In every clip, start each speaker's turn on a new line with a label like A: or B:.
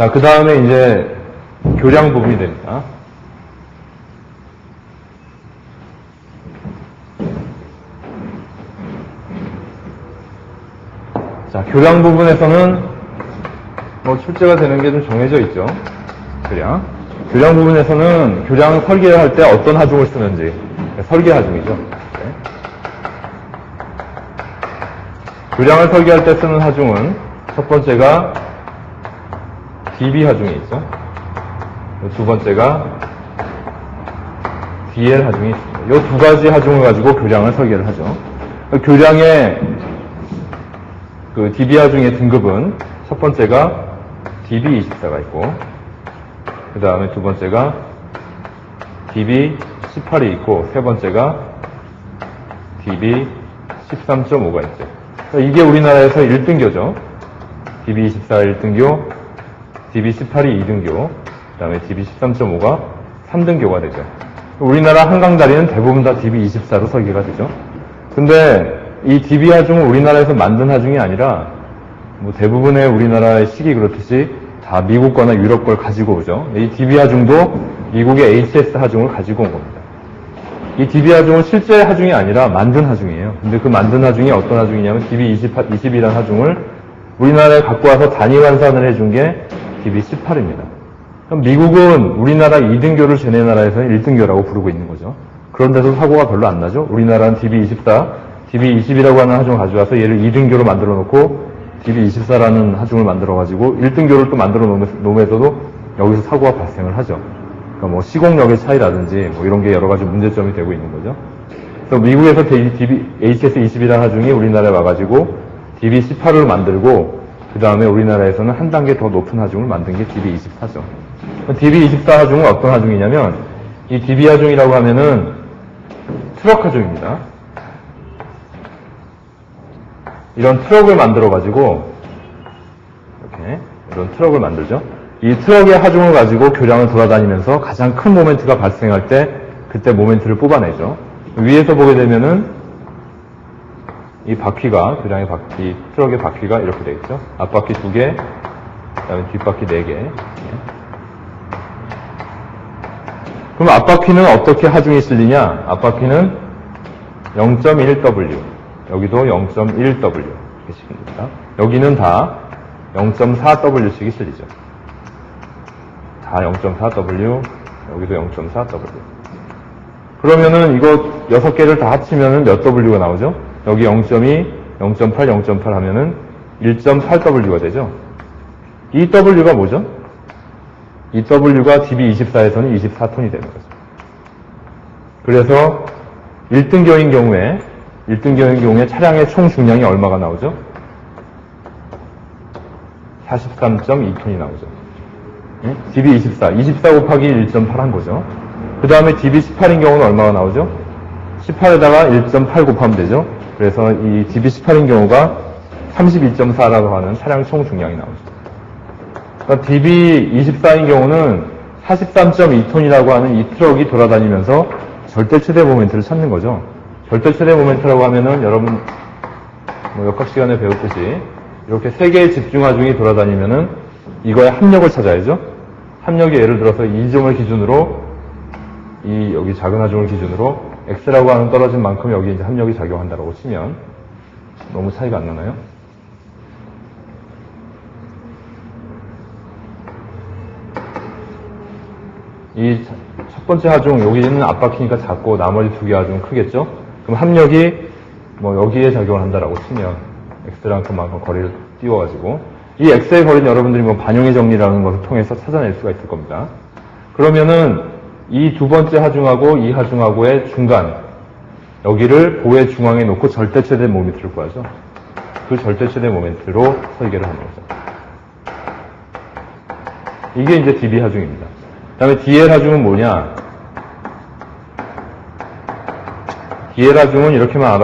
A: 자, 그 다음에 이제 교량 부분이 됩니다. 자, 교량 부분에서는 뭐 출제가 되는 게 좀 정해져 있죠. 교량 부분에서는 교량 설계를 할 때 어떤 하중을 쓰는지, 설계 하중이죠. 네. 교량을 설계할 때 쓰는 하중은 첫 번째가 DB 하중이 있죠. 두 번째가 DL 하중이 있습니다. 이 두 가지 하중을 가지고 교량을 설계를 하죠. 교량의 그 DB 하중의 등급은 첫 번째가 DB24가 있고, 그 다음에 두 번째가 DB18이 있고, 세 번째가 DB13.5가 있죠. 이게 우리나라에서 1등교죠. DB24 1등교, DB18이 2등교, 그 다음에 DB13.5가 3등교가 되죠. 우리나라 한강다리는 대부분 다 DB24로 설계가 되죠. 근데 이 DB 하중은 우리나라에서 만든 하중이 아니라 뭐 대부분의 우리나라의 식이 그렇듯이 다 미국 거나 유럽 걸 가지고 오죠. 이 DB 하중도 미국의 HS 하중을 가지고 온 겁니다. 이 DB 하중은 실제 하중이 아니라 만든 하중이에요. 근데 그 만든 하중이 어떤 하중이냐면 DB20이라는 하중을 우리나라에 갖고 와서 단위 환산을 해준 게 DB18입니다. 그럼 미국은 우리나라 2등교를 쟤네 나라에서는 1등교라고 부르고 있는 거죠. 그런데도 사고가 별로 안 나죠. 우리나라는 DB24, DB20이라고 하는 하중을 가져와서 얘를 2등교로 만들어 놓고 DB24라는 하중을 만들어 가지고 1등교를 또 만들어 놓으면서도 여기서 사고가 발생을 하죠. 그러니까 뭐 시공력의 차이라든지 뭐 이런 게 여러 가지 문제점이 되고 있는 거죠. 그래서 미국에서 HS20이라는 하중이 우리나라에 와가지고 DB18을 만들고 그 다음에 우리나라에서는 한 단계 더 높은 하중을 만든 게 DB24죠. DB24 하중은 어떤 하중이냐면 이 DB 하중이라고 하면은 트럭 하중입니다. 이런 트럭을 만들어가지고, 이렇게, 이런 트럭을 만들죠. 이 트럭의 하중을 가지고 교량을 돌아다니면서 가장 큰 모멘트가 발생할 때, 그때 모멘트를 뽑아내죠. 위에서 보게 되면은, 이 바퀴가, 교량의 바퀴, 트럭의 바퀴가 이렇게 되겠죠. 앞바퀴 2개, 그 다음에 뒷바퀴 4개. 그럼 앞바퀴는 어떻게 하중이 실리냐? 앞바퀴는 0.1W. 여기도 0.1W 이렇게 실립니다. 여기는 다 0.4W씩이 실리죠. 다 0.4W, 여기도 0.4W. 그러면은 이거 6개를 다 합치면은 몇 W가 나오죠? 여기 0.2, 0.8, 0.8 하면은 1.8W가 되죠. 이 W가 뭐죠? 이 W가 DB24에서는 24톤이 되는 거죠. 그래서 1등교인 경우에 차량의 총 중량이 얼마가 나오죠? 43.2톤이 나오죠. DB24, 24 곱하기 1.8 한 거죠. 그 다음에 DB18인 경우는 얼마가 나오죠? 18에다가 1.8 곱하면 되죠. 그래서 이 DB18인 경우가 32.4라고 하는 차량 총 중량이 나오죠. 그러니까 DB24인 경우는 43.2톤이라고 하는 이 트럭이 돌아다니면서 절대 최대 모멘트를 찾는 거죠. 절대 최대 모멘트라고 하면은 여러분 뭐 역학 시간에 배웠듯이 이렇게 3개의 집중 하중이 돌아다니면은 이거의 합력을 찾아야죠. 합력이 예를 들어서 이 점을 기준으로 이 여기 작은 하중을 기준으로 X라고 하는 떨어진 만큼 여기 이제 합력이 작용한다라고 치면 너무 차이가 안 나나요? 이 첫 번째 하중 여기는 앞바퀴니까 작고 나머지 2개 하중은 크겠죠? 그럼 합력이 뭐 여기에 작용을 한다라고 치면 X랑 그만큼 거리를 띄워가지고 이 X의 거리는 여러분들이 뭐 반용의 정리라는 것을 통해서 찾아낼 수가 있을 겁니다. 그러면은 이 두 번째 하중하고 이 하중하고의 중간 여기를 보의 중앙에 놓고 절대 최대 모멘트를 구하죠. 그 절대 최대 모멘트로 설계를 하는 거죠. 이게 이제 DB 하중입니다. 그 다음에 DL 하중은 뭐냐? DL 하중은 이렇게만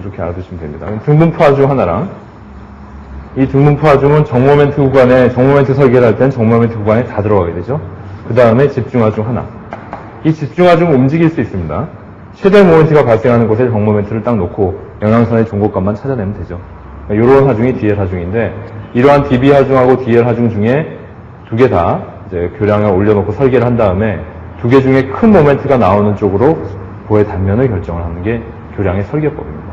A: 이렇게 알아두시면 됩니다. 등분포 하중 하나랑 이 등분포 하중은 정모멘트 설계를 할 때는 정모멘트 구간에 다 들어가게 되죠. 그 다음에 집중 하중 하나. 이 집중 하중은 움직일 수 있습니다. 최대 모멘트가 발생하는 곳에 정모멘트를 딱 놓고 영향선의 종고값만 찾아내면 되죠. 이런 하중이 DL 하중인데 이러한 DB 하중하고 DL 하중 중에 두 개 다 이제 교량을 올려놓고 설계를 한 다음에 두 개 중에 큰 모멘트가 나오는 쪽으로 보의 단면을 결정을 하는 게 교량의 설계법입니다.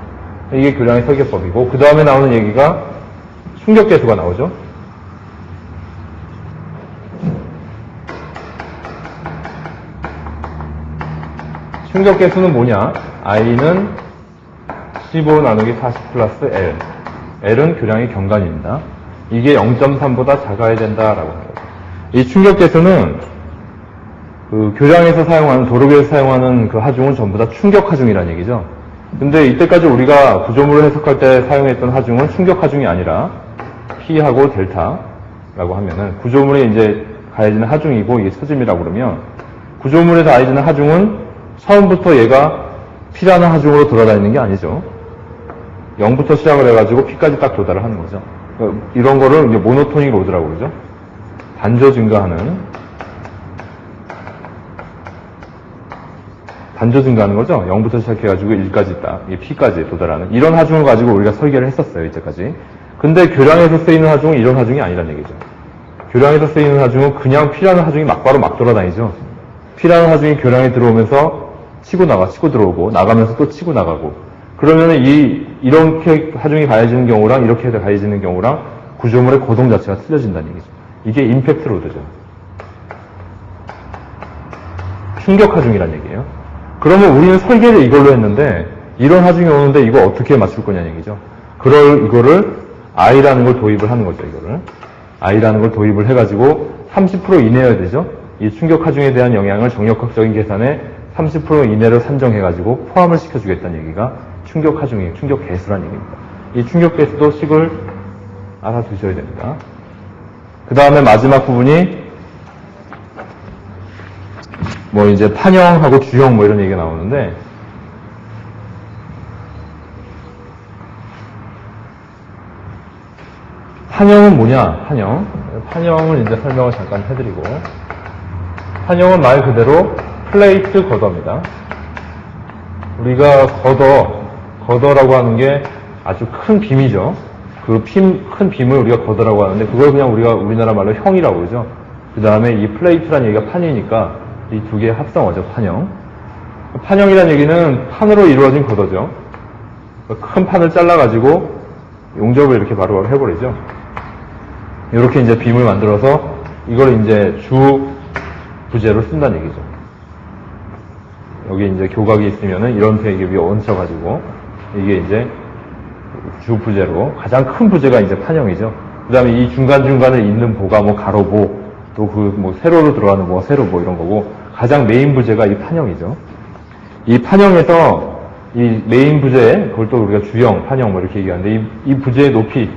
A: 이게 교량의 설계법이고, 그 다음에 나오는 얘기가 충격계수가 나오죠. 충격계수는 뭐냐? I는 15 나누기 40 플러스 L. L은 교량의 경관입니다. 이게 0.3보다 작아야 된다라고 합니다. 이 충격계수는 그 교량에서 사용하는, 도로계에서 사용하는 그 하중은 전부 다 충격 하중이라는 얘기죠. 근데 이때까지 우리가 구조물을 해석할 때 사용했던 하중은 충격 하중이 아니라 P하고 델타라고 하면은 구조물에 이제 가해지는 하중이고 이게 처짐이라고 그러면 구조물에서 가해지는 하중은 처음부터 얘가 P라는 하중으로 돌아다니는 게 아니죠. 0부터 시작을 해가지고 P까지 딱 도달을 하는 거죠. 그러니까 이런 거를 이제 모노토닉 로드라고 그러죠. 단조 증가하는 거죠. 0부터 시작해가지고 1까지 딱, P까지 도달하는 이런 하중을 가지고 우리가 설계를 했었어요, 이때까지. 근데 교량에서 쓰이는 하중은 이런 하중이 아니란 얘기죠. 교량에서 쓰이는 하중은 그냥 P라는 하중이 막바로 막 돌아다니죠. P라는 하중이 교량에 들어오면서 치고 나가, 치고 들어오고, 나가면서 또 치고 나가고. 그러면은 이렇게 하중이 가해지는 경우랑 이렇게 가해지는 경우랑 구조물의 고동 자체가 틀려진다는 얘기죠. 이게 임팩트 로드죠. 충격 하중이란 얘기예요. 그러면 우리는 설계를 이걸로 했는데 이런 하중이 오는데 이거 어떻게 맞출 거냐는 얘기죠. 이거를 I라는 걸 도입을 하는 거죠. 이거를 I라는 걸 도입을 해가지고 30% 이내여야 되죠. 이 충격 하중에 대한 영향을 정력학적인 계산에 30% 이내로 산정해가지고 포함을 시켜주겠다는 얘기가 충격 하중이에요. 충격 개수란 얘기입니다. 이 충격 개수도 식을 알아두셔야 됩니다. 그 다음에 마지막 부분이 뭐 이제 판형하고 주형 뭐 이런 얘기가 나오는데 판형은 뭐냐? 판형을 이제 설명을 잠깐 해드리고 판형은 말 그대로 플레이트 걷어입니다. 우리가 걷어라고 하는 게 아주 큰 빔이죠. 그 큰 빔을 우리가 걷어라고 하는데 그걸 그냥 우리가 우리나라 말로 형이라고 그러죠. 그 다음에 이 플레이트라는 얘기가 판이니까 이 두 개의 합성어죠, 판형. 판형이라는 얘기는 판으로 이루어진 걷어죠. 큰 판을 잘라가지고 용접을 이렇게 바로바로 해버리죠. 이렇게 이제 빔을 만들어서 이걸 이제 주 부재로 쓴다는 얘기죠. 여기 이제 교각이 있으면은 이런 팩이 위에 얹혀가지고 이게 이제 주 부재로 가장 큰 부재가 이제 판형이죠. 그 다음에 이 중간중간에 있는 보가 뭐 가로보 또 그 뭐 세로로 들어가는 뭐 세로 뭐 이런 거고 가장 메인 부재가 이 판형이죠. 이 판형에서 이 메인 부재 그걸 또 우리가 주형, 판형 뭐 이렇게 얘기하는데 이 부재의 높이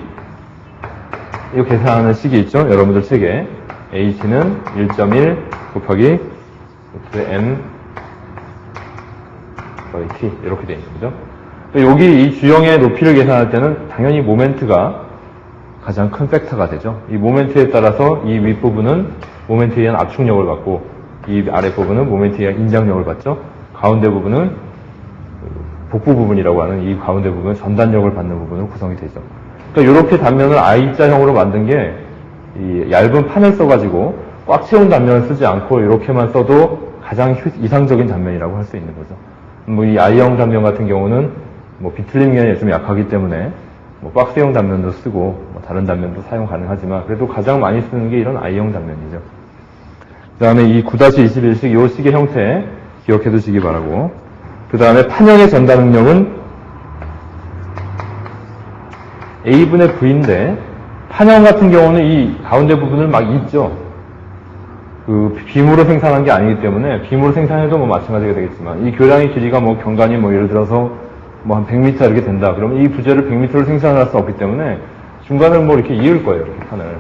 A: 이거 계산하는 식이 있죠. 여러분들 책에 h는 1.1 곱하기 m t 이렇게 되어 있는 거죠. 여기 이 주형의 높이를 계산할 때는 당연히 모멘트가 가장 큰 팩터가 되죠. 이 모멘트에 따라서 이 윗부분은 모멘트에 의한 압축력을 받고 이 아랫부분은 모멘트에 의한 인장력을 받죠. 가운데 부분은 복부 부분이라고 하는 이 가운데 부분은 전단력을 받는 부분으로 구성이 되죠. 그러니까 이렇게 단면을 I자형으로 만든 게 이 얇은 판을 써가지고 꽉 채운 단면을 쓰지 않고 이렇게만 써도 가장 이상적인 단면이라고 할 수 있는 거죠. 뭐 이 I형 단면 같은 경우는 뭐 비틀림 면이 좀 약하기 때문에 뭐 박스형 단면도 쓰고 뭐 다른 단면도 사용 가능하지만 그래도 가장 많이 쓰는 게 이런 I형 단면이죠. 그 다음에 이 9-21식 요 식의 형태 기억해 두시기 바라고. 그 다음에 판형의 전달 능력은 A분의 V인데 판형 같은 경우는 이 가운데 부분을 막 잇죠. 그 빔으로 생산한 게 아니기 때문에 빔으로 생산해도 뭐 마찬가지가 되겠지만 이 교량의 길이가 뭐 경관이 뭐 예를 들어서 뭐 한 100m 이렇게 된다. 그러면 이 부재를 100m를 생산할 수 없기 때문에 중간을 뭐 이렇게 이을 거예요. 이렇게 판을.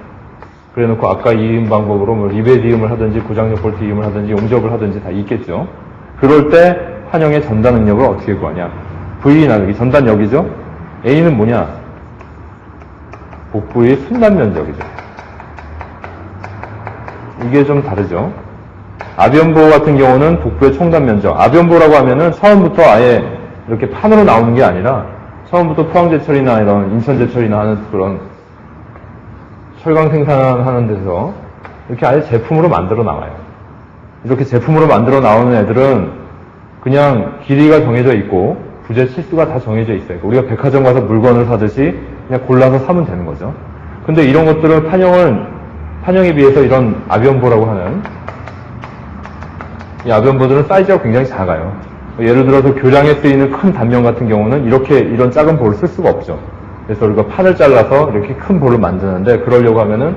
A: 그래 놓고 아까 이은 방법으로 뭐 리베디움을 하든지 고장력 볼트 이음을 하든지 용접을 하든지 다 있겠죠. 그럴 때 판형의 전단 능력을 어떻게 구하냐. V 나누기 전단력이죠. A는 뭐냐. 복부의 순단 면적이죠. 이게 좀 다르죠. 아변보 같은 경우는 복부의 총단 면적. 아변보라고 하면은 처음부터 아예 이렇게 판으로 나오는 게 아니라 처음부터 포항제철이나 이런 인천제철이나 하는 그런 철강 생산하는 데서 이렇게 아예 제품으로 만들어 나와요. 이렇게 제품으로 만들어 나오는 애들은 그냥 길이가 정해져 있고 부재 치수가 다 정해져 있어요. 우리가 백화점 가서 물건을 사듯이 그냥 골라서 사면 되는 거죠. 근데 이런 것들을 판형에 비해서 이런 아비언보라고 하는 이 아비언보들은 사이즈가 굉장히 작아요. 예를 들어서 교량에 쓰이는 큰 단면 같은 경우는 이런 작은 볼을 쓸 수가 없죠. 그래서 우리가 판을 잘라서 이렇게 큰 볼을 만드는데 그러려고 하면은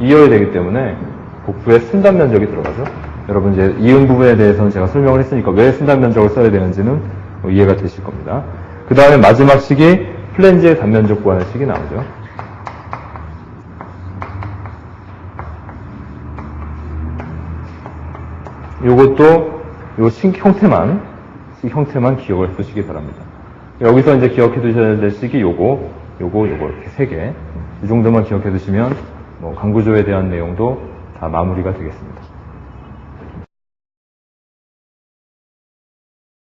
A: 이어야 되기 때문에 복부에 순단 면적이 들어가죠. 여러분 이제 이응 부분에 대해서는 제가 설명을 했으니까 왜 순단 면적을 써야 되는지는 이해가 되실 겁니다. 그 다음에 마지막 식이 플랜지의 단면적 구하는 식이 나오죠. 요것도 요 식 형태만 기억을 쓰시기 바랍니다. 여기서 이제 기억해 두셔야 될 식이 요거 이렇게 3개. 이 정도만 기억해 두시면 강구조에 대한 내용도 다 마무리가 되겠습니다.